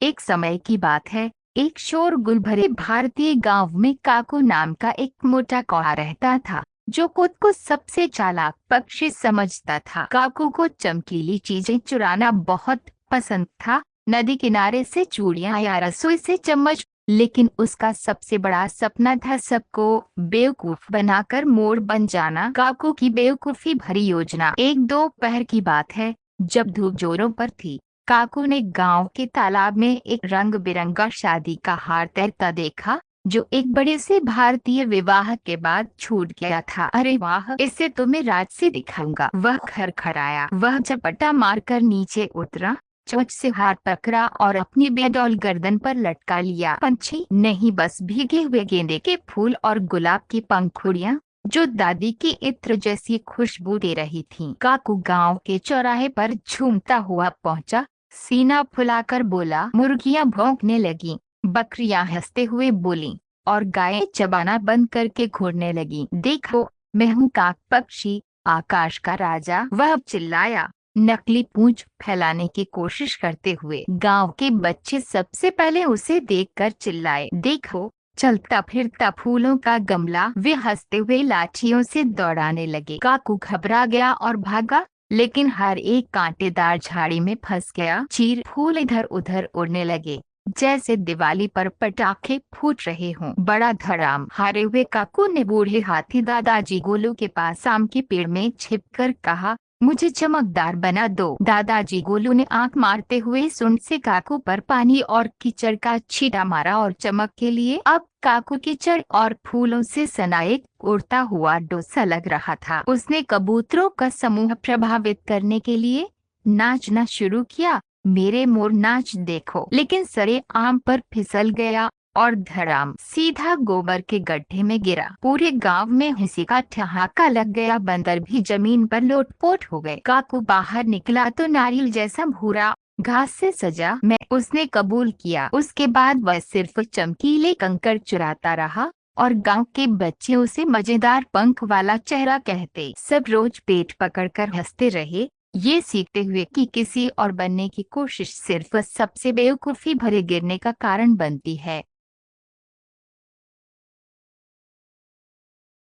एक समय की बात है। एक शोरगुल भरे भारतीय गांव में काकू नाम का एक मोटा कौआ रहता था, जो खुद को सबसे चालाक पक्षी समझता था। काकू को चमकीली चीजें चुराना बहुत पसंद था, नदी किनारे से चूड़ियां या रसोई से चम्मच। लेकिन उसका सबसे बड़ा सपना था सबको बेवकूफ बनाकर मोर बन जाना। काकू की बेवकूफी भरी योजना। एक दोपहर की बात है, जब धूप जोरों पर थी। काकू ने गांव के तालाब में एक रंग बिरंगा शादी का हार तैरता देखा, जो एक बड़े से भारतीय विवाह के बाद छूट गया था। अरे वाह, इसे तो मैं राज से दिखाऊंगा। वह खरखराया, वह झपटा मारकर नीचे उतरा, चोंच से हाथ पकड़ा और अपनी बेडौल गर्दन पर लटका लिया। पंछी नहीं, बस भीगे हुए गेंदे के फूल और गुलाब की पंखुड़ियां, जो दादी की इत्र जैसी खुशबू दे रही थीं। काकू गांव के चौराहे पर झूमता हुआ पहुंचा, सीना फुलाकर बोला। मुर्गियां भौंकने लगीं, बकरियां हंसते हुए बोलीं और गायें चबाना बंद करके घूरने लगीं। देखो, मैं हूँ काक पक्षी, आकाश का राजा, वह चिल्लाया, नकली पूंछ फैलाने की कोशिश करते हुए। गांव के बच्चे सबसे पहले उसे देखकर चिल्लाए, देखो, चलता फिरता फूलों का गमला। वे हंसते हुए लाठियों से दौड़ाने लगे। काकू घबरा गया और भागा, लेकिन हर एक कांटेदार झाड़ी में फंस गया। चीर फूल इधर उधर उड़ने लगे, जैसे दिवाली पर पटाखे फूट रहे हों। बड़ा धड़ाम। हारे हुए काकू ने बूढ़े हाथी दादाजी गोलू के पास आम के पेड़ में छिपकर कहा, मुझे चमकदार बना दो। दादाजी गोलू ने आंख मारते हुए सूंड से काकू पर पानी और कीचड़ का छींटा मारा और चमक के लिए अब काकू कीचड़ और फूलों से सना एक उड़ता हुआ डोसा लग रहा था। उसने कबूतरों का समूह प्रभावित करने के लिए नाचना शुरू किया। मेरे मोर नाच देखो, लेकिन सरे आम पर फिसल गया और धड़ाम सीधा गोबर के गड्ढे में गिरा। पूरे गांव में हंसी का ठहाका लग गया। बंदर भी जमीन पर लोटपोट हो गए। काकू बाहर निकला तो नारियल जैसा भूरा घास से सजा मैं उसने कबूल किया। उसके बाद वह सिर्फ चमकीले कंकड़ चुराता रहा और गांव के बच्चे उसे मजेदार पंख वाला चेहरा कहते। सब रोज पेट पकड़कर हंसते रहे, ये सीखते हुए कि किसी और बनने की कोशिश सिर्फ सबसे बेवकूफी भरे गिरने का कारण बनती है।